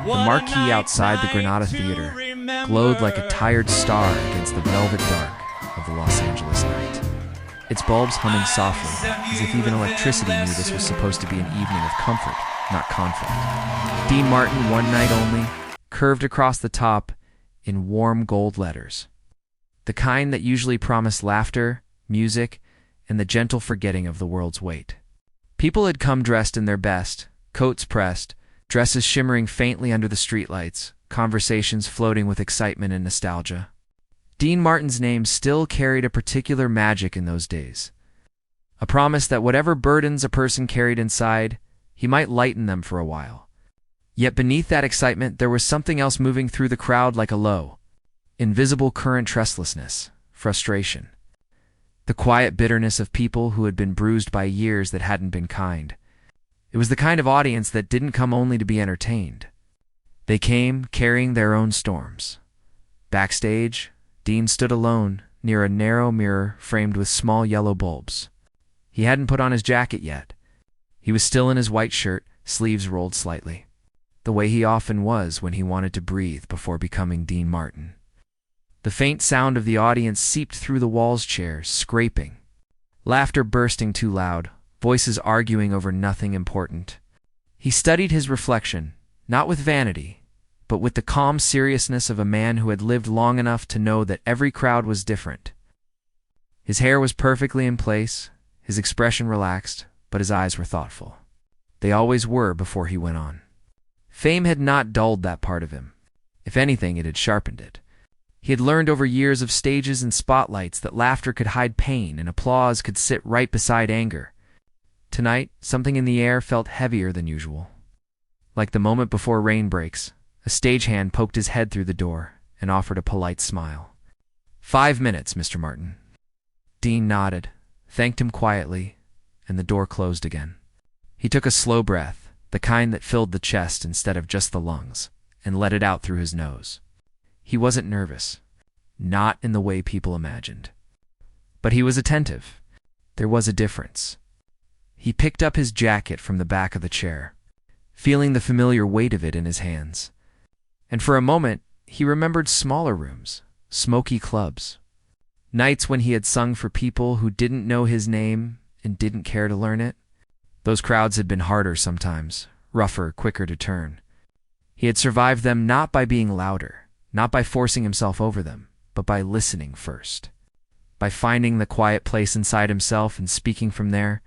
The marquee outside the Granada Theater glowed like a tired star against the velvet dark of the Los Angeles night. Its bulbs humming softly, as if even electricity knew this was supposed to be an evening of comfort, not conflict. Dean Martin, One Night Only, curved across the top in warm gold letters. The kind that usually promised laughter, music, and the gentle forgetting of the world's weight. People had come dressed in their best, coats pressed, dresses shimmering faintly under the streetlights, conversations floating with excitement and nostalgia. Dean Martin's name still carried a particular magic in those days. A promise that whatever burdens a person carried inside, he might lighten them for a while. Yet beneath that excitement, there was something else moving through the crowd like a low, invisible current, restlessness, frustration. The quiet bitterness of people who had been bruised by years that hadn't been kind. It was the kind of audience that didn't come only to be entertained. They came carrying their own storms. Backstage, Dean stood alone near a narrow mirror framed with small yellow bulbs. He hadn't put on his jacket yet. He was still in his white shirt, sleeves rolled slightly, the way he often was when he wanted to breathe before becoming Dean Martin. The faint sound of the audience seeped through the walls, chairs scraping, laughter bursting too loud, voices arguing over nothing important. He studied his reflection, not with vanity, but with the calm seriousness of a man who had lived long enough to know that every crowd was different. His hair was perfectly in place, his expression relaxed, but his eyes were thoughtful. They always were before he went on. Fame had not dulled that part of him. If anything, it had sharpened it. He had learned over years of stages and spotlights that laughter could hide pain and applause could sit right beside anger. Tonight, something in the air felt heavier than usual. Like the moment before rain breaks, a stagehand poked his head through the door and offered a polite smile. 5 minutes, Mr. Martin. Dean nodded, thanked him quietly, and the door closed again. He took a slow breath, the kind that filled the chest instead of just the lungs, and let it out through his nose. He wasn't nervous, not in the way people imagined. But he was attentive. There was a difference. He picked up his jacket from the back of the chair, feeling the familiar weight of it in his hands. And for a moment, he remembered smaller rooms, smoky clubs, nights when he had sung for people who didn't know his name and didn't care to learn it. Those crowds had been harder sometimes, rougher, quicker to turn. He had survived them not by being louder, not by forcing himself over them, but by listening first. By finding the quiet place inside himself and speaking from there.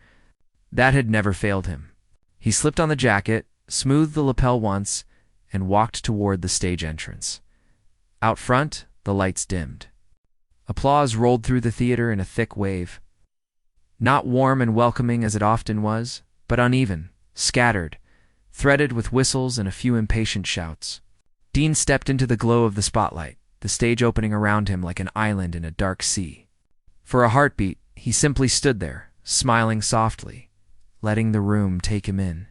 That had never failed him. He slipped on the jacket, smoothed the lapel once, and walked toward the stage entrance. Out front, the lights dimmed. Applause rolled through the theater in a thick wave. Not warm and welcoming as it often was, but uneven, scattered, threaded with whistles and a few impatient shouts. Dean stepped into the glow of the spotlight, the stage opening around him like an island in a dark sea. For a heartbeat, he simply stood there, smiling softly, letting the room take him in.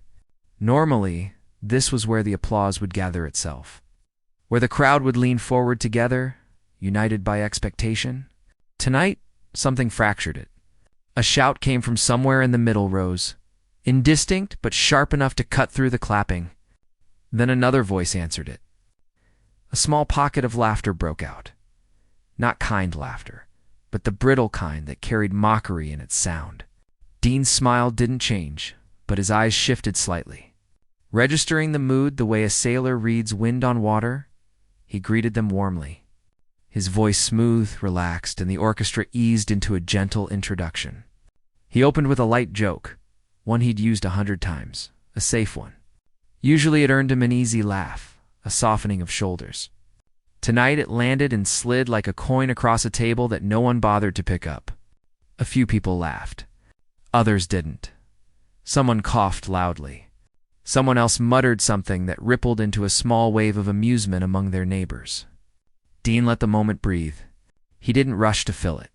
Normally, this was where the applause would gather itself, where the crowd would lean forward together, united by expectation. Tonight, something fractured it. A shout came from somewhere in the middle rows, indistinct but sharp enough to cut through the clapping. Then another voice answered it. A small pocket of laughter broke out. Not kind laughter, but the brittle kind that carried mockery in its sound. Dean's smile didn't change, but his eyes shifted slightly. Registering the mood the way a sailor reads wind on water, he greeted them warmly. His voice smooth, relaxed, and the orchestra eased into a gentle introduction. He opened with a light joke, one he'd used 100 times, a safe one. Usually it earned him an easy laugh, a softening of shoulders. Tonight it landed and slid like a coin across a table that no one bothered to pick up. A few people laughed. Others didn't. Someone coughed loudly. Someone else muttered something that rippled into a small wave of amusement among their neighbors. Dean let the moment breathe. He didn't rush to fill it.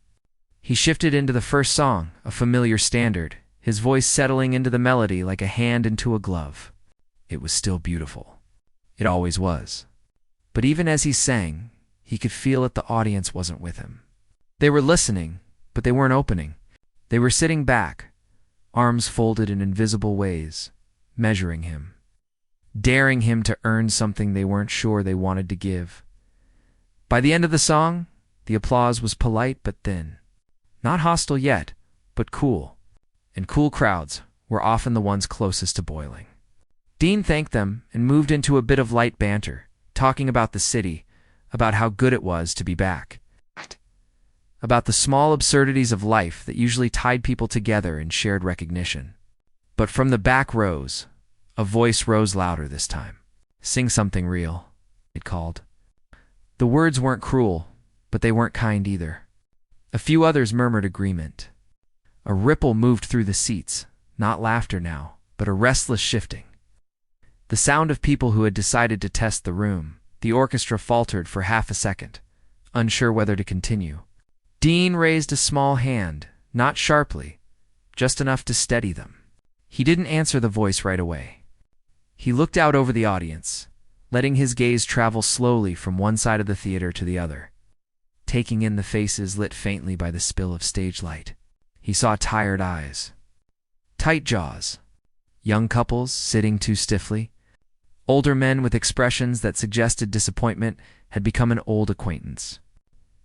He shifted into the first song, a familiar standard, his voice settling into the melody like a hand into a glove. It was still beautiful. It always was. But even as he sang, he could feel that the audience wasn't with him. They were listening, but they weren't opening. They were sitting back, arms folded in invisible ways, measuring him. daring him to earn something they weren't sure they wanted to give. By the end of the song, the applause was polite but thin. Not hostile yet, but cool. And cool crowds were often the ones closest to boiling. Dean thanked them and moved into a bit of light banter, talking about the city, about how good it was to be back, about the small absurdities of life that usually tied people together in shared recognition. But from the back rows, a voice rose louder this time. "Sing something real," it called. The words weren't cruel, but they weren't kind either. A few others murmured agreement. A ripple moved through the seats, not laughter now, but a restless shifting. The sound of people who had decided to test the room. The orchestra faltered for half a second, unsure whether to continue. Dean raised a small hand, not sharply, just enough to steady them. He didn't answer the voice right away. He looked out over the audience, letting his gaze travel slowly from one side of the theater to the other, taking in the faces lit faintly by the spill of stage light. He saw tired eyes, tight jaws, young couples sitting too stiffly. Older men with expressions that suggested disappointment had become an old acquaintance.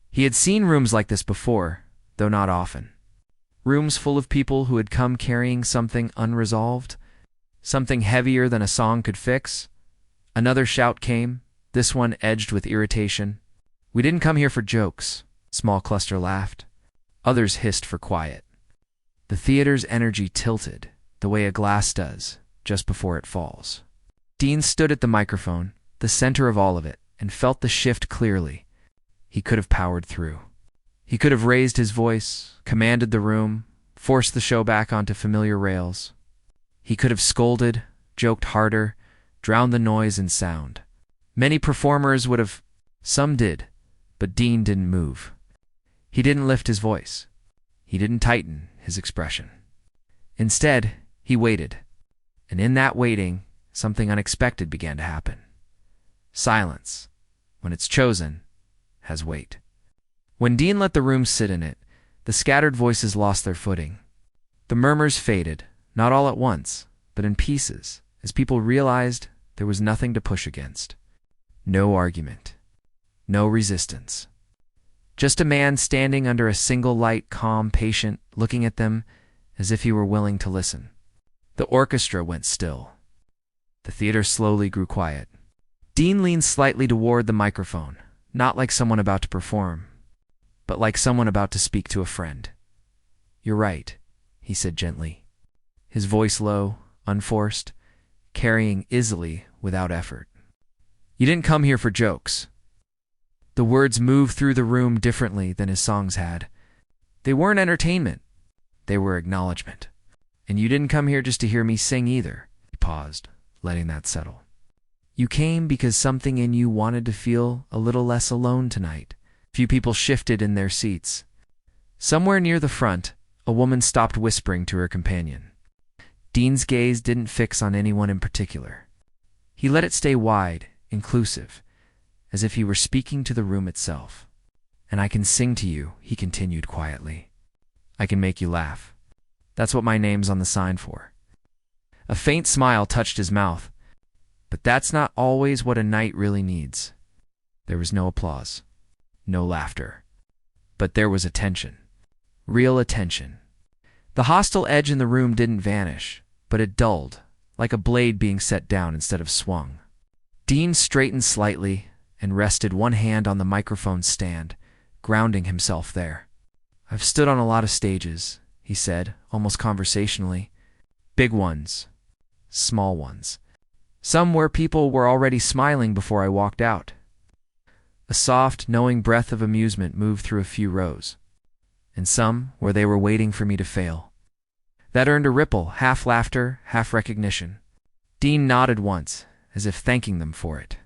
He had seen rooms like this before, though not often. Rooms full of people who had come carrying something unresolved, something heavier than a song could fix. Another shout came, this one edged with irritation. "We didn't come here for jokes," a small cluster laughed. Others hissed for quiet. The theater's energy tilted, the way a glass does, just before it falls. Dean stood at the microphone, the center of all of it, and felt the shift clearly. He could have powered through. He could have raised his voice, commanded the room, forced the show back onto familiar rails. He could have scolded, joked harder, drowned the noise in sound. Many performers would have. Some did, but Dean didn't move. He didn't lift his voice. He didn't tighten his expression. Instead, he waited. And in that waiting, something unexpected began to happen. Silence, when it's chosen, has weight. When Dean let the room sit in it, the scattered voices lost their footing. The murmurs faded, not all at once, but in pieces, as people realized there was nothing to push against. No argument. No resistance. Just a man standing under a single light, calm, patient, looking at them as if he were willing to listen. The orchestra went still. The theater slowly grew quiet. Dean leaned slightly toward the microphone, not like someone about to perform, but like someone about to speak to a friend. "You're right," he said gently, his voice low, unforced, carrying easily without effort. "You didn't come here for jokes." The words moved through the room differently than his songs had. They weren't entertainment. They were acknowledgement. "And you didn't come here just to hear me sing either." He paused, letting that settle. "You came because something in you wanted to feel a little less alone tonight." Few people shifted in their seats. Somewhere near the front, a woman stopped whispering to her companion. Dean's gaze didn't fix on anyone in particular. He let it stay wide, inclusive, as if he were speaking to the room itself. "And I can sing to you," he continued quietly. "I can make you laugh. That's what my name's on the sign for." A faint smile touched his mouth. But that's not always what a night really needs. There was no applause, no laughter. But there was attention. Real attention. The hostile edge in the room didn't vanish, but it dulled, like a blade being set down instead of swung. Dean straightened slightly and rested one hand on the microphone stand, grounding himself there. "I've stood on a lot of stages," he said, almost conversationally. "Big ones, small ones. Some where people were already smiling before I walked out." A soft, knowing breath of amusement moved through a few rows. "And some where they were waiting for me to fail." That earned a ripple, half laughter, half recognition. Dean nodded once, as if thanking them for it.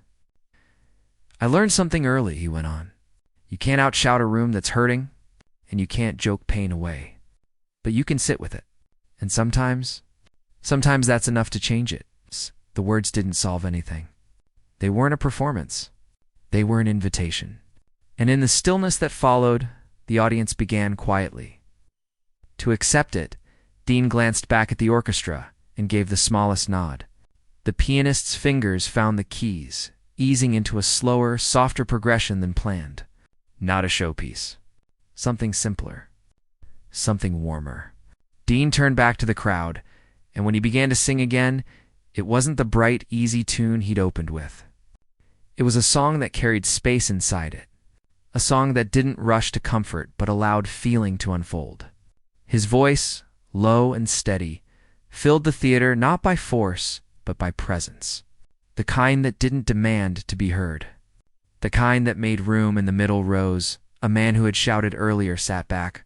"I learned something early," he went on. "You can't outshout a room that's hurting, and you can't joke pain away. But you can sit with it. And sometimes that's enough to change it." The words didn't solve anything. They weren't a performance. They were an invitation. And in the stillness that followed, the audience began quietly to accept it. Dean glanced back at the orchestra and gave the smallest nod. The pianist's fingers found the keys, easing into a slower, softer progression than planned. Not a showpiece. Something simpler. Something warmer. Dean turned back to the crowd, and when he began to sing again, it wasn't the bright, easy tune he'd opened with. It was a song that carried space inside it. A song that didn't rush to comfort but allowed feeling to unfold. His voice, low and steady, filled the theater not by force but by presence. The kind that didn't demand to be heard. The kind that made room in the middle rows. A man who had shouted earlier sat back,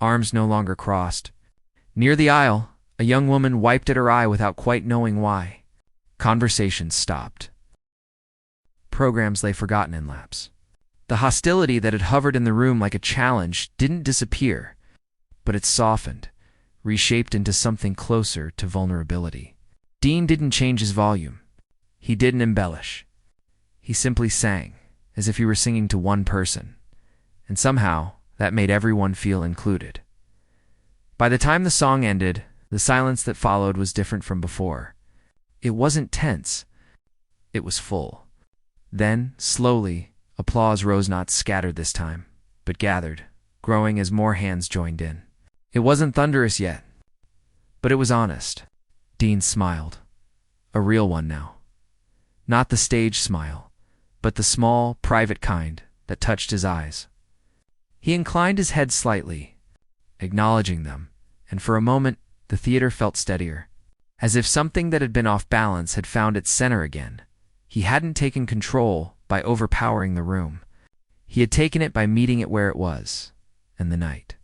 arms no longer crossed. Near the aisle, a young woman wiped at her eye without quite knowing why. Conversations stopped. Programs lay forgotten in laps. The hostility that had hovered in the room like a challenge didn't disappear, but it softened, reshaped into something closer to vulnerability. Dean didn't change his volume. He didn't embellish. He simply sang, as if he were singing to one person, and somehow that made everyone feel included. By the time the song ended, the silence that followed was different from before. It wasn't tense. It was full. Then, slowly, applause rose, not scattered this time, but gathered, growing as more hands joined in. It wasn't thunderous yet, but it was honest. Dean smiled. A real one now. Not the stage smile, but the small, private kind that touched his eyes. He inclined his head slightly, acknowledging them, and for a moment the theater felt steadier, as if something that had been off balance had found its center again. He hadn't taken control by overpowering the room. He had taken it by meeting it where it was, and the night,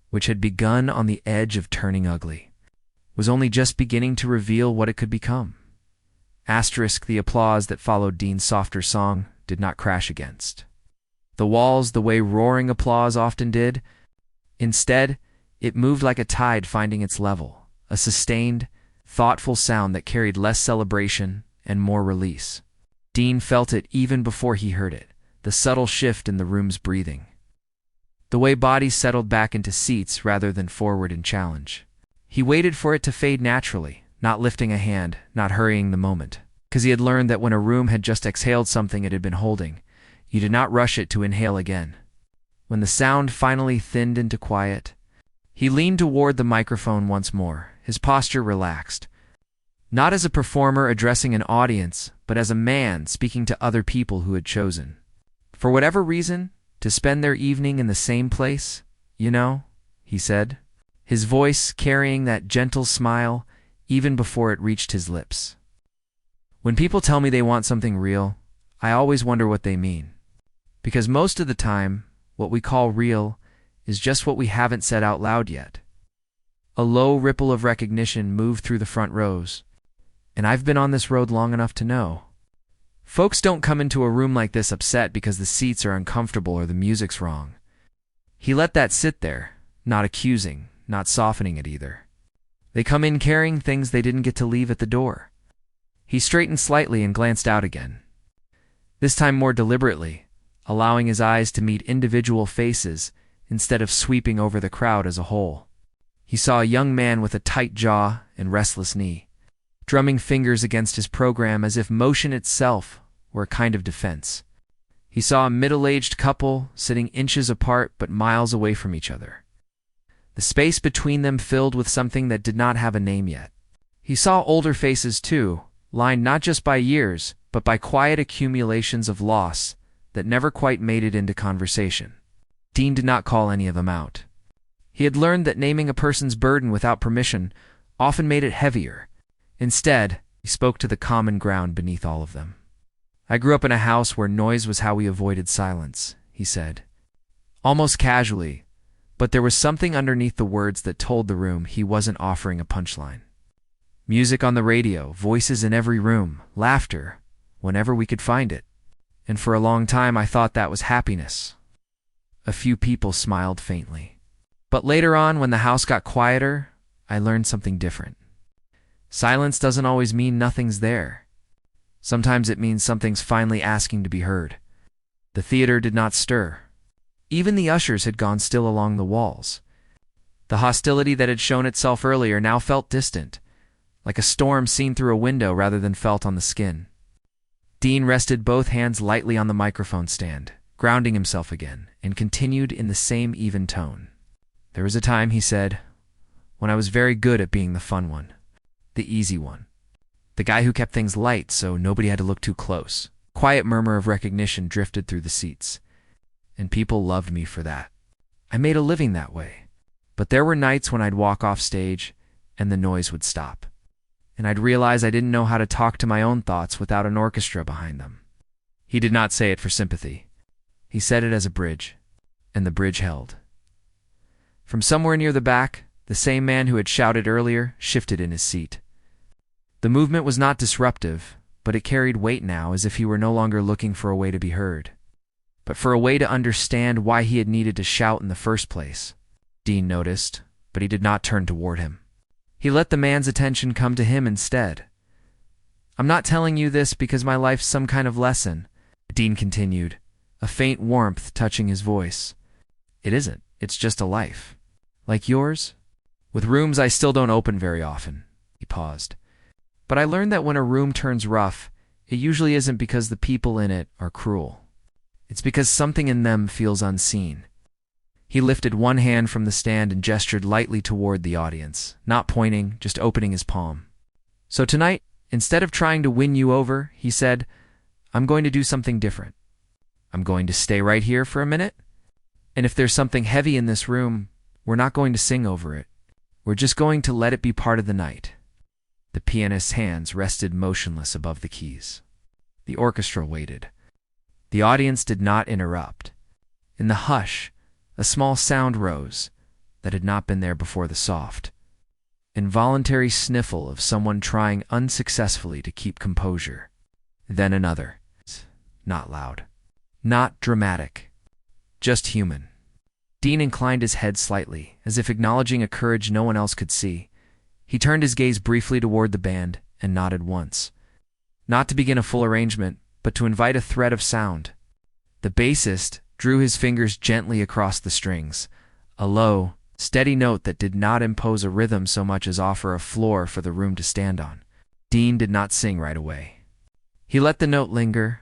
which had begun on the edge of turning ugly, was only just beginning to reveal what it could become. The applause that followed Dean's softer song did not crash against the walls the way roaring applause often did. Instead, it moved like a tide finding its level, a sustained, thoughtful sound that carried less celebration and more release. Dean felt it even before he heard it, the subtle shift in the room's breathing. The way bodies settled back into seats rather than forward in challenge. He waited for it to fade naturally, not lifting a hand, not hurrying the moment, because he had learned that when a room had just exhaled something it had been holding, you did not rush it to inhale again. When the sound finally thinned into quiet, he leaned toward the microphone once more, his posture relaxed. Not as a performer addressing an audience, but as a man speaking to other people who had chosen, for whatever reason, to spend their evening in the same place, he said, his voice carrying that gentle smile even before it reached his lips. When people tell me they want something real, I always wonder what they mean. Because most of the time, what we call real is just what we haven't said out loud yet. A low ripple of recognition moved through the front rows, and I've been on this road long enough to know. Folks don't come into a room like this upset because the seats are uncomfortable or the music's wrong. He let that sit there, not accusing, not softening it either. They come in carrying things they didn't get to leave at the door. He straightened slightly and glanced out again. This time more deliberately, allowing his eyes to meet individual faces instead of sweeping over the crowd as a whole. He saw a young man with a tight jaw and restless knee, drumming fingers against his program as if motion itself were a kind of defense. He saw a middle-aged couple sitting inches apart but miles away from each other, the space between them filled with something that did not have a name yet. He saw older faces too, lined not just by years, but by quiet accumulations of loss that never quite made it into conversation. Dean did not call any of them out. He had learned that naming a person's burden without permission often made it heavier. Instead, he spoke to the common ground beneath all of them. I grew up in a house where noise was how we avoided silence, he said, almost casually, but there was something underneath the words that told the room he wasn't offering a punchline. Music on the radio, voices in every room, laughter, whenever we could find it. And for a long time I thought that was happiness. A few people smiled faintly. But later on, when the house got quieter, I learned something different. Silence doesn't always mean nothing's there. Sometimes it means something's finally asking to be heard. The theater did not stir. Even the ushers had gone still along the walls. The hostility that had shown itself earlier now felt distant, like a storm seen through a window rather than felt on the skin. Dean rested both hands lightly on the microphone stand, grounding himself again, and continued in the same even tone. "There was a time," he said, "when I was very good at being the fun one, the easy one, the guy who kept things light so nobody had to look too close." Quiet murmur of recognition drifted through the seats, and people loved me for that. I made a living that way. But there were nights when I'd walk off stage and the noise would stop, and I'd realize I didn't know how to talk to my own thoughts without an orchestra behind them. He did not say it for sympathy. He said it as a bridge, and the bridge held. From somewhere near the back, the same man who had shouted earlier shifted in his seat. The movement was not disruptive, but it carried weight now, as if he were no longer looking for a way to be heard, but for a way to understand why he had needed to shout in the first place. Dean noticed, but he did not turn toward him. He let the man's attention come to him instead. "I'm not telling you this because my life's some kind of lesson," Dean continued, a faint warmth touching his voice. "It isn't. It's just a life. Like yours? With rooms I still don't open very often." He paused. "But I learned that when a room turns rough, it usually isn't because the people in it are cruel. It's because something in them feels unseen." He lifted one hand from the stand and gestured lightly toward the audience, not pointing, just opening his palm. "So tonight, instead of trying to win you over," he said, "I'm going to do something different. I'm going to stay right here for a minute, and if there's something heavy in this room, we're not going to sing over it. We're just going to let it be part of the night." The pianist's hands rested motionless above the keys. The orchestra waited. The audience did not interrupt. In the hush, a small sound rose that had not been there before: the soft, involuntary sniffle of someone trying unsuccessfully to keep composure. Then another. Not loud. Not dramatic. Just human. Dean inclined his head slightly, as if acknowledging a courage no one else could see. He turned his gaze briefly toward the band and nodded once. Not to begin a full arrangement, but to invite a thread of sound. The bassist drew his fingers gently across the strings, a low, steady note that did not impose a rhythm so much as offer a floor for the room to stand on. Dean did not sing right away. He let the note linger,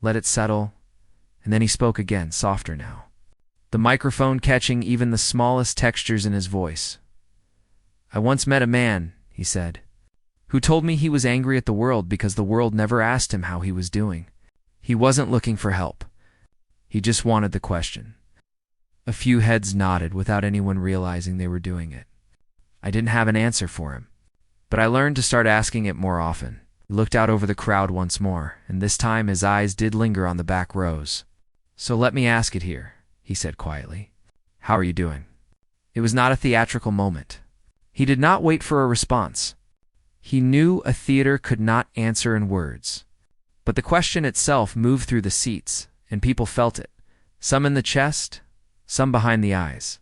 let it settle, and then he spoke again, softer now, the microphone catching even the smallest textures in his voice. "I once met a man," he said, "who told me he was angry at the world because the world never asked him how he was doing. He wasn't looking for help. He just wanted the question." A few heads nodded without anyone realizing they were doing it. I didn't have an answer for him, but I learned to start asking it more often. He looked out over the crowd once more, and this time his eyes did linger on the back rows. "So let me ask it here," he said quietly. "How are you doing?" It was not a theatrical moment. He did not wait for a response. He knew a theater could not answer in words. But the question itself moved through the seats, and people felt it, some in the chest, some behind the eyes,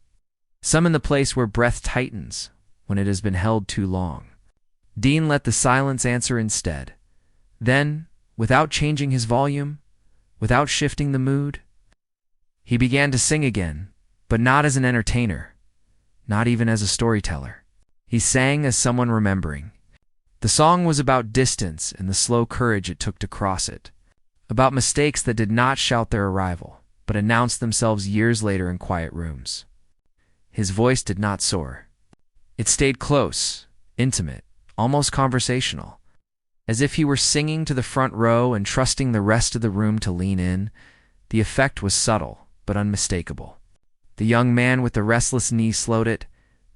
some in the place where breath tightens when it has been held too long. Dean let the silence answer instead. Then, without changing his volume, without shifting the mood, he began to sing again, but not as an entertainer, not even as a storyteller. He sang as someone remembering. The song was about distance and the slow courage it took to cross it, about mistakes that did not shout their arrival, but announced themselves years later in quiet rooms. His voice did not soar. It stayed close, intimate, almost conversational, as if he were singing to the front row and trusting the rest of the room to lean in. The effect was subtle, but unmistakable. The young man with the restless knee slowed it,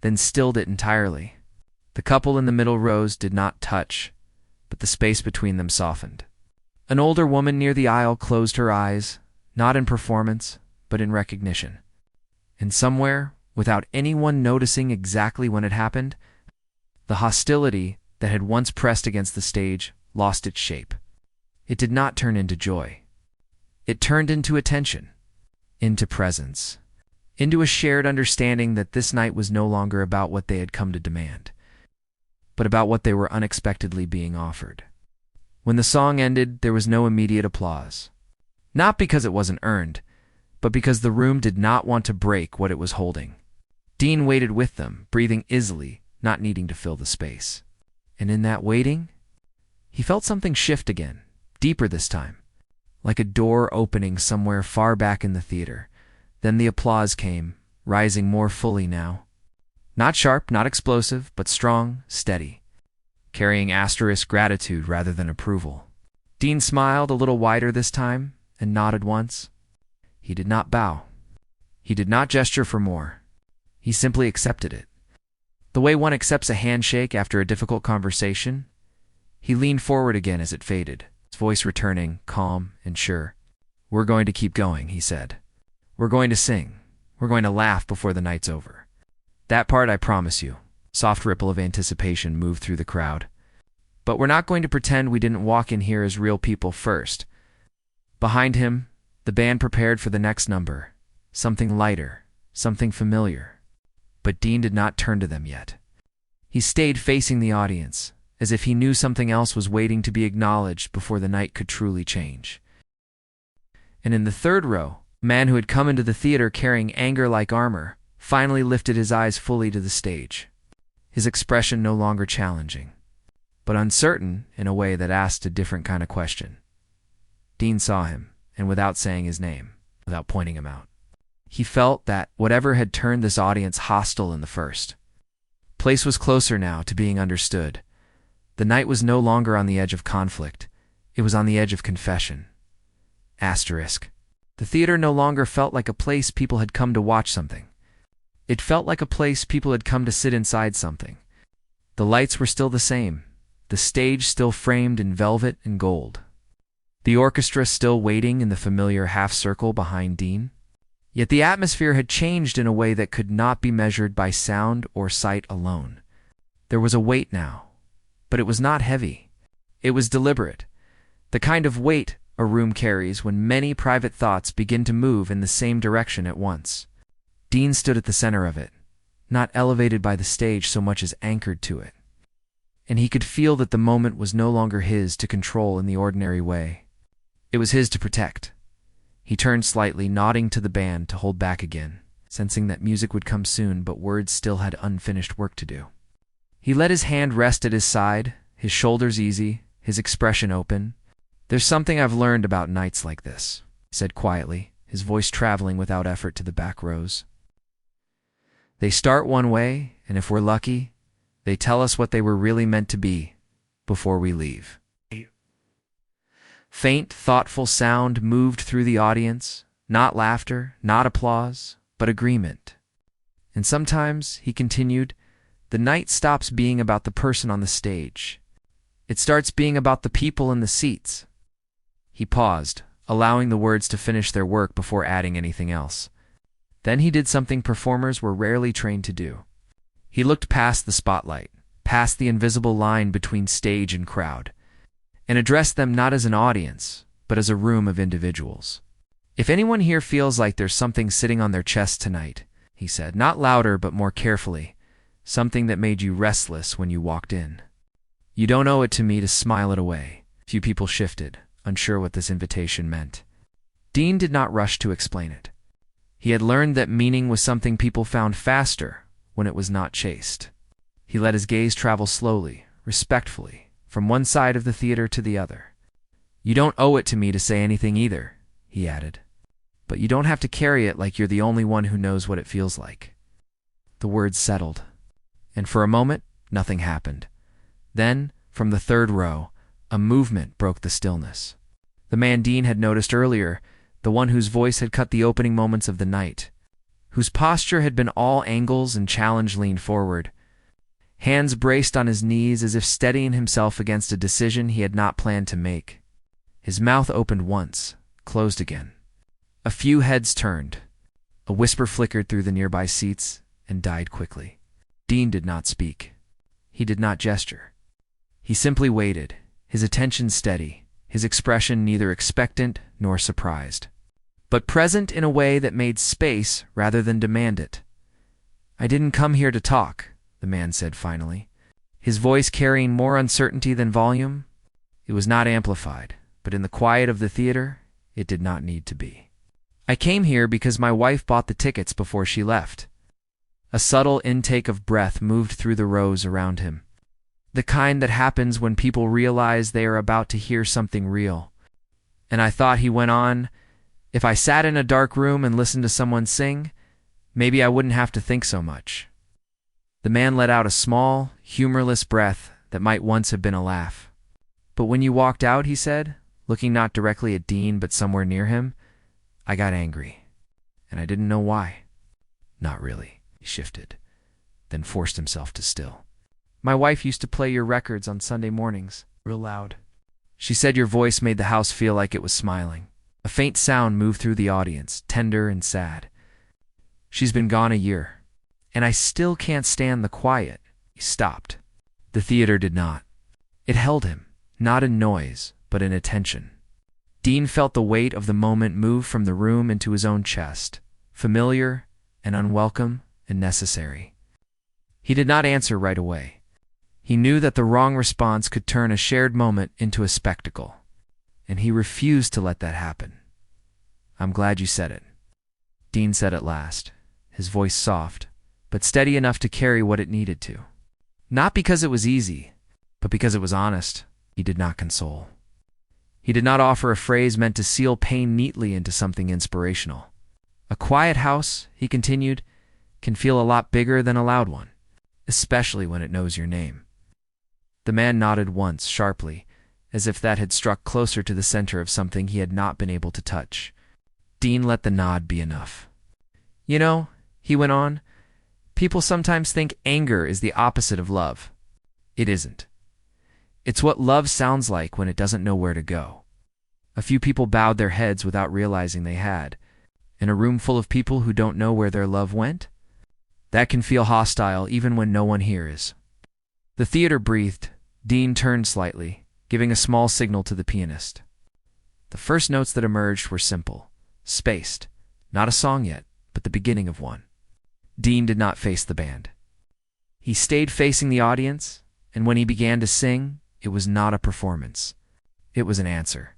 then stilled it entirely. The couple in the middle rows did not touch, but the space between them softened. An older woman near the aisle closed her eyes, not in performance, but in recognition. And somewhere, without anyone noticing exactly when it happened, the hostility that had once pressed against the stage lost its shape. It did not turn into joy. It turned into attention, into presence, into a shared understanding that this night was no longer about what they had come to demand, but about what they were unexpectedly being offered. When the song ended, there was no immediate applause. Not because it wasn't earned, but because the room did not want to break what it was holding. Dean waited with them, breathing easily, not needing to fill the space. And in that waiting, he felt something shift again, deeper this time, like a door opening somewhere far back in the theater. Then the applause came, rising more fully now. Not sharp, not explosive, but strong, steady, carrying asterisk gratitude rather than approval. Dean smiled a little wider this time and nodded once. He did not bow. He did not gesture for more. He simply accepted it. The way one accepts a handshake after a difficult conversation. He leaned forward again as it faded, his voice returning, calm and sure. "We're going to keep going," he said. "We're going to sing. We're going to laugh before the night's over. That part I promise you." Soft ripple of anticipation moved through the crowd. "But we're not going to pretend we didn't walk in here as real people first." Behind him, the band prepared for the next number. Something lighter, something familiar. But Dean did not turn to them yet. He stayed facing the audience, as if he knew something else was waiting to be acknowledged before the night could truly change. And in the third row, a man who had come into the theater carrying anger like armor finally lifted his eyes fully to the stage, his expression no longer challenging, but uncertain in a way that asked a different kind of question. Dean saw him, and without saying his name, without pointing him out, he felt that whatever had turned this audience hostile in the first place was closer now to being understood. The night was no longer on the edge of conflict. It was on the edge of confession. Asterisk. The theater no longer felt like a place people had come to watch something. It felt like a place people had come to sit inside something. The lights were still the same, the stage still framed in velvet and gold. The orchestra still waiting in the familiar half-circle behind Dean. Yet the atmosphere had changed in a way that could not be measured by sound or sight alone. There was a weight now, but it was not heavy. It was deliberate, the kind of weight a room carries when many private thoughts begin to move in the same direction at once. Dean stood at the center of it, not elevated by the stage so much as anchored to it. And he could feel that the moment was no longer his to control in the ordinary way. It was his to protect. He turned slightly, nodding to the band to hold back again, sensing that music would come soon, but words still had unfinished work to do. He let his hand rest at his side, his shoulders easy, his expression open. "There's something I've learned about nights like this," he said quietly, his voice traveling without effort to the back rows. "They start one way, and if we're lucky, they tell us what they were really meant to be before we leave." Faint, thoughtful sound moved through the audience, not laughter, not applause, but agreement. And sometimes, he continued, the night stops being about the person on the stage. It starts being about the people in the seats. He paused, allowing the words to finish their work before adding anything else. Then he did something performers were rarely trained to do. He looked past the spotlight, past the invisible line between stage and crowd, and addressed them not as an audience, but as a room of individuals. "If anyone here feels like there's something sitting on their chest tonight," he said, not louder but more carefully, "something that made you restless when you walked in, you don't owe it to me to smile it away." Few people shifted, unsure what this invitation meant. Dean did not rush to explain it. He had learned that meaning was something people found faster when it was not chased. He let his gaze travel slowly, respectfully, from one side of the theater to the other. "You don't owe it to me to say anything either," he added. "But you don't have to carry it like you're the only one who knows what it feels like." The words settled, and for a moment, nothing happened. Then, from the third row, a movement broke the stillness. The man Dean had noticed earlier, the one whose voice had cut the opening moments of the night, whose posture had been all angles and challenge, leaned forward, hands braced on his knees as if steadying himself against a decision he had not planned to make. His mouth opened once, closed again. A few heads turned. A whisper flickered through the nearby seats and died quickly. Dean did not speak. He did not gesture. He simply waited, his attention steady, his expression neither expectant nor surprised, but present in a way that made space rather than demand it. "I didn't come here to talk," the man said finally, his voice carrying more uncertainty than volume. It was not amplified, but in the quiet of the theater, it did not need to be. "I came here because my wife bought the tickets before she left." A subtle intake of breath moved through the rows around him. The kind that happens when people realize they are about to hear something real. And I thought, he went on, if I sat in a dark room and listened to someone sing, maybe I wouldn't have to think so much. The man let out a small, humorless breath that might once have been a laugh. But when you walked out, he said, looking not directly at Dean but somewhere near him, I got angry. And I didn't know why. Not really, he shifted, then forced himself to still. My wife used to play your records on Sunday mornings, real loud. She said your voice made the house feel like it was smiling. A faint sound moved through the audience, tender and sad. She's been gone a year, and I still can't stand the quiet. He stopped. The theater did not. It held him, not in noise, but in attention. Dean felt the weight of the moment move from the room into his own chest, familiar and unwelcome and necessary. He did not answer right away. He knew that the wrong response could turn a shared moment into a spectacle, and he refused to let that happen. I'm glad you said it, Dean said at last, his voice soft, but steady enough to carry what it needed to. Not because it was easy, but because it was honest. He did not console. He did not offer a phrase meant to seal pain neatly into something inspirational. A quiet house, he continued, can feel a lot bigger than a loud one, especially when it knows your name. The man nodded once, sharply, as if that had struck closer to the center of something he had not been able to touch. Dean let the nod be enough. You know, he went on, people sometimes think anger is the opposite of love. It isn't. It's what love sounds like when it doesn't know where to go. A few people bowed their heads without realizing they had. In a room full of people who don't know where their love went? That can feel hostile even when no one here is. The theater breathed. Dean turned slightly, giving a small signal to the pianist. The first notes that emerged were simple, spaced, not a song yet, but the beginning of one. Dean did not face the band. He stayed facing the audience, and when he began to sing, it was not a performance. It was an answer.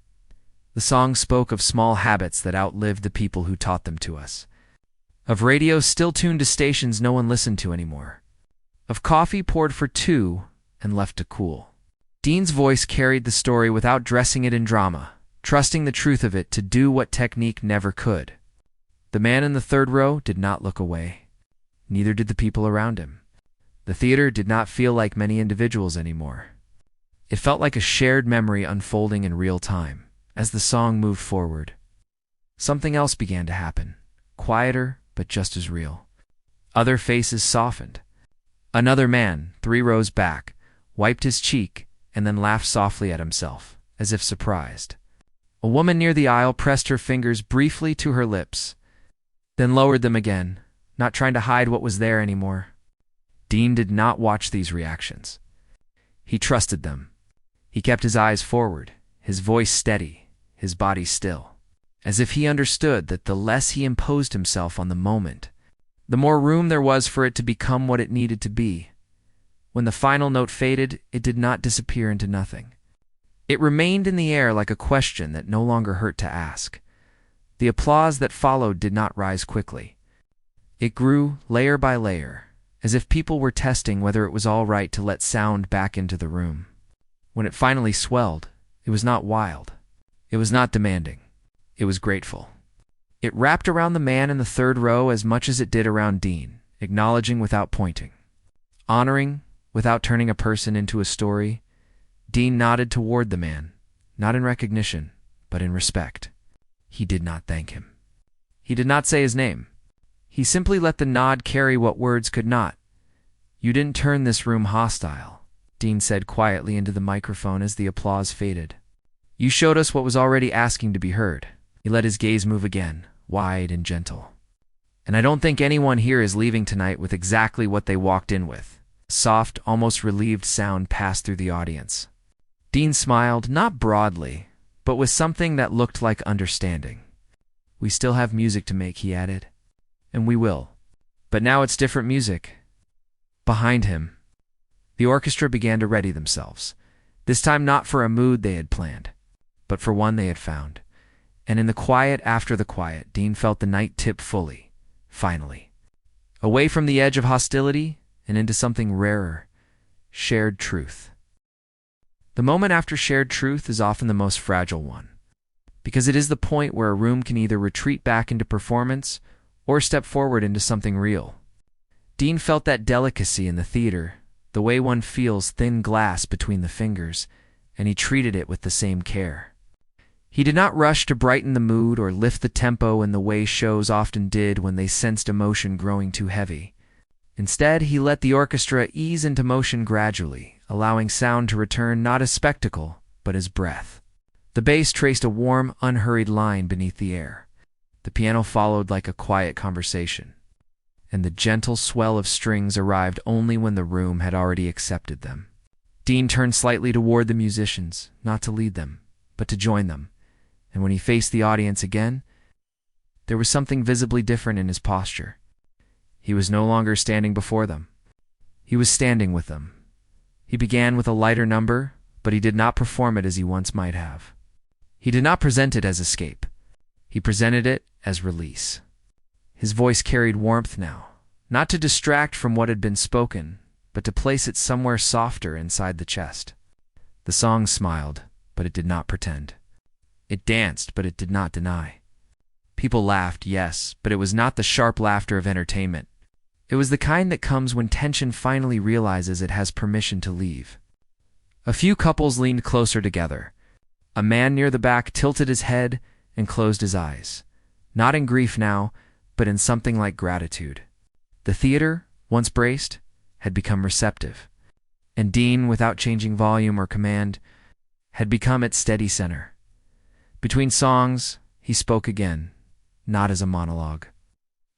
The song spoke of small habits that outlived the people who taught them to us. Of radio still tuned to stations no one listened to anymore. Of coffee poured for two and left to cool. Dean's voice carried the story without dressing it in drama, trusting the truth of it to do what technique never could. The man in the third row did not look away. Neither did the people around him. The theater did not feel like many individuals anymore. It felt like a shared memory unfolding in real time. As the song moved forward, something else began to happen, quieter but just as real. Other faces softened. Another man, 3 rows back, wiped his cheek and then laughed softly at himself, as if surprised. A woman near the aisle pressed her fingers briefly to her lips, then lowered them again, not trying to hide what was there anymore. Dean did not watch these reactions. He trusted them. He kept his eyes forward, his voice steady, his body still, as if he understood that the less he imposed himself on the moment, the more room there was for it to become what it needed to be. When the final note faded, it did not disappear into nothing. It remained in the air like a question that no longer hurt to ask. The applause that followed did not rise quickly. It grew layer by layer, as if people were testing whether it was all right to let sound back into the room. When it finally swelled, it was not wild. It was not demanding. It was grateful. It wrapped around the man in the third row as much as it did around Dean, acknowledging without pointing, honoring without turning a person into a story. Dean nodded toward the man, not in recognition, but in respect. He did not thank him. He did not say his name. He simply let the nod carry what words could not. You didn't turn this room hostile, Dean said quietly into the microphone as the applause faded. You showed us what was already asking to be heard. He let his gaze move again, wide and gentle. And I don't think anyone here is leaving tonight with exactly what they walked in with. A soft, almost relieved sound passed through the audience. Dean smiled, not broadly, but with something that looked like understanding. We still have music to make, he added. And we will. But now it's different music. Behind him, the orchestra began to ready themselves, this time not for a mood they had planned, but for one they had found. And in the quiet after the quiet, Dean felt the night tip fully, finally. Away from the edge of hostility and into something rarer, shared truth. The moment after shared truth is often the most fragile one, because it is the point where a room can either retreat back into performance or step forward into something real. Dean felt that delicacy in the theater, the way one feels thin glass between the fingers, and he treated it with the same care. He did not rush to brighten the mood or lift the tempo in the way shows often did when they sensed emotion growing too heavy. Instead, he let the orchestra ease into motion gradually, allowing sound to return not as spectacle, but as breath. The bass traced a warm, unhurried line beneath the air. The piano followed like a quiet conversation, and the gentle swell of strings arrived only when the room had already accepted them. Dean turned slightly toward the musicians, not to lead them, but to join them, and when he faced the audience again, there was something visibly different in his posture. He was no longer standing before them. He was standing with them. He began with a lighter number, but he did not perform it as he once might have. He did not present it as escape. He presented it as release. His voice carried warmth now, not to distract from what had been spoken, but to place it somewhere softer inside the chest. The song smiled, but it did not pretend. It danced, but it did not deny. People laughed, yes, but it was not the sharp laughter of entertainment. It was the kind that comes when tension finally realizes it has permission to leave. A few couples leaned closer together. A man near the back tilted his head and closed his eyes, not in grief now, but in something like gratitude. The theater, once braced, had become receptive, and Dean, without changing volume or command, had become its steady center. Between songs, he spoke again, not as a monologue,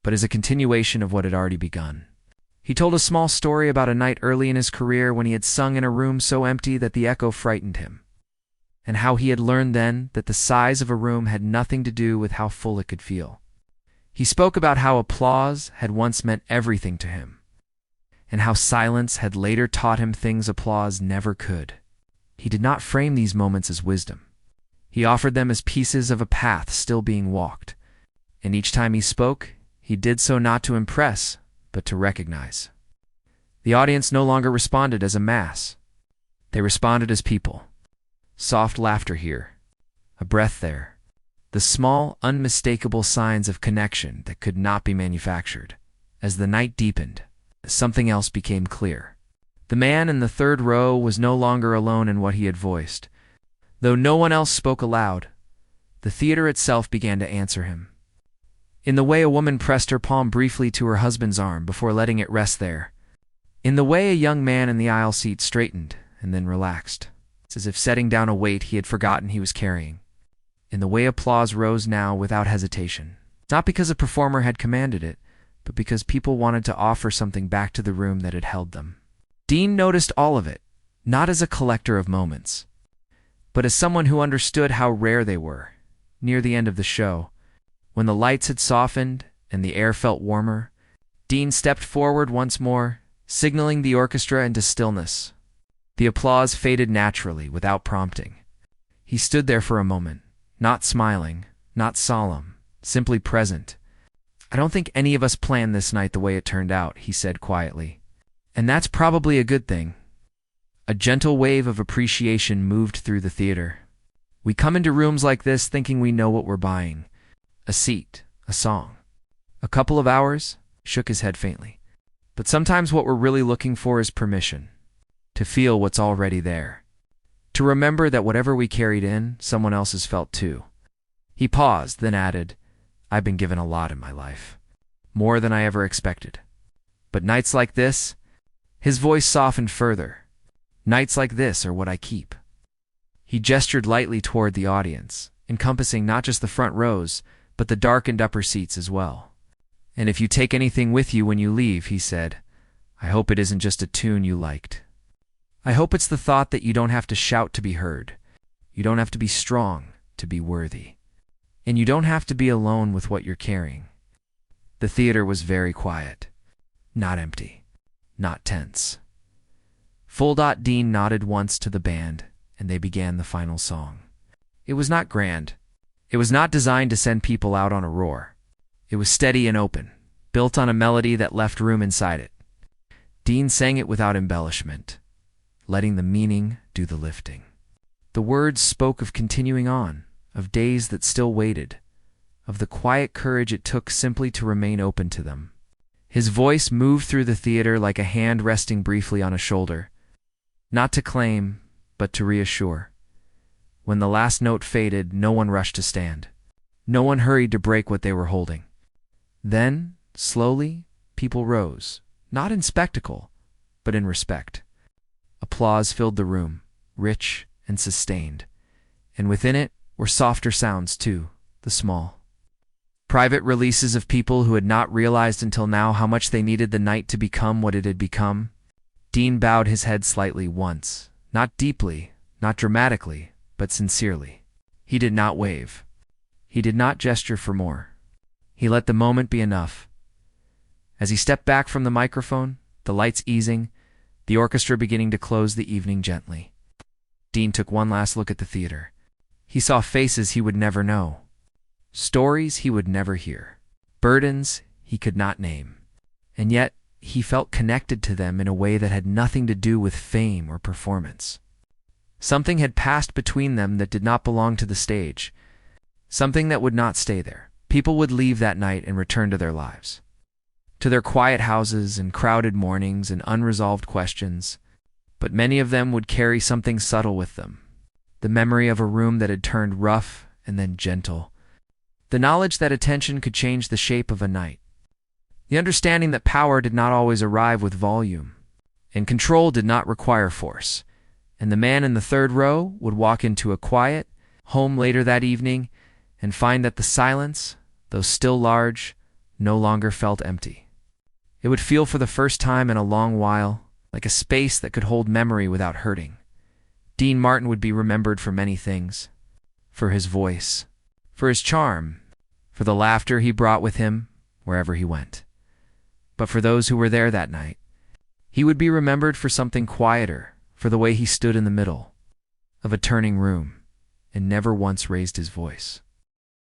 but as a continuation of what had already begun. He told a small story about a night early in his career when he had sung in a room so empty that the echo frightened him, and how he had learned then that the size of a room had nothing to do with how full it could feel. He spoke about how applause had once meant everything to him, and how silence had later taught him things applause never could. He did not frame these moments as wisdom. He offered them as pieces of a path still being walked, and each time he spoke, he did so not to impress, but to recognize. The audience no longer responded as a mass. They responded as people. Soft laughter here, a breath there, the small, unmistakable signs of connection that could not be manufactured. As the night deepened, something else became clear. The man in the third row was no longer alone in what he had voiced. Though no one else spoke aloud, the theater itself began to answer him. In the way a woman pressed her palm briefly to her husband's arm before letting it rest there. In the way a young man in the aisle seat straightened and then relaxed. It's as if setting down a weight he had forgotten he was carrying. In the way applause rose now without hesitation. Not because a performer had commanded it, but because people wanted to offer something back to the room that had held them. Dean noticed all of it, not as a collector of moments, but as someone who understood how rare they were. Near the end of the show, when the lights had softened and the air felt warmer, Dean stepped forward once more, signaling the orchestra into stillness. The applause faded naturally, without prompting. He stood there for a moment, not smiling, not solemn, simply present. "I don't think any of us planned this night the way it turned out," he said quietly. "And that's probably a good thing." A gentle wave of appreciation moved through the theater. We come into rooms like this thinking we know what we're buying. A seat, a song, a couple of hours, shook his head faintly. But sometimes what we're really looking for is permission, to feel what's already there, to remember that whatever we carried in, someone else has felt too. He paused, then added, "I've been given a lot in my life, more than I ever expected. But nights like this," his voice softened further, "nights like this are what I keep." He gestured lightly toward the audience, encompassing not just the front rows, but the darkened upper seats as well. "And if you take anything with you when you leave," he said, "I hope it isn't just a tune you liked. I hope it's the thought that you don't have to shout to be heard. You don't have to be strong to be worthy. And you don't have to be alone with what you're carrying." The theater was very quiet, not empty, not tense. Dean nodded once to the band, and they began the final song. It was not grand. It was not designed to send people out on a roar. It was steady and open, built on a melody that left room inside it. Dean sang it without embellishment, letting the meaning do the lifting. The words spoke of continuing on, of days that still waited, of the quiet courage it took simply to remain open to them. His voice moved through the theater like a hand resting briefly on a shoulder, not to claim, but to reassure. When the last note faded, no one rushed to stand. No one hurried to break what they were holding. Then, slowly, people rose, not in spectacle, but in respect. Applause filled the room, rich and sustained, and within it were softer sounds too, the small, private releases of people who had not realized until now how much they needed the night to become what it had become. Dean bowed his head slightly once, not deeply, not dramatically, but sincerely. He did not wave. He did not gesture for more. He let the moment be enough. As he stepped back from the microphone, the lights easing, the orchestra beginning to close the evening gently, Dean took one last look at the theater. He saw faces he would never know, stories he would never hear, burdens he could not name, and yet he felt connected to them in a way that had nothing to do with fame or performance. Something had passed between them that did not belong to the stage, something that would not stay there. People would leave that night and return to their lives, to their quiet houses and crowded mornings and unresolved questions, but many of them would carry something subtle with them, the memory of a room that had turned rough and then gentle, the knowledge that attention could change the shape of a night, the understanding that power did not always arrive with volume, and control did not require force, and the man in the third row would walk into a quiet home later that evening and find that the silence, though still large, no longer felt empty. It would feel for the first time in a long while like a space that could hold memory without hurting. Dean Martin would be remembered for many things, for his voice, for his charm, for the laughter he brought with him wherever he went. But for those who were there that night, he would be remembered for something quieter, for the way he stood in the middle of a turning room and never once raised his voice.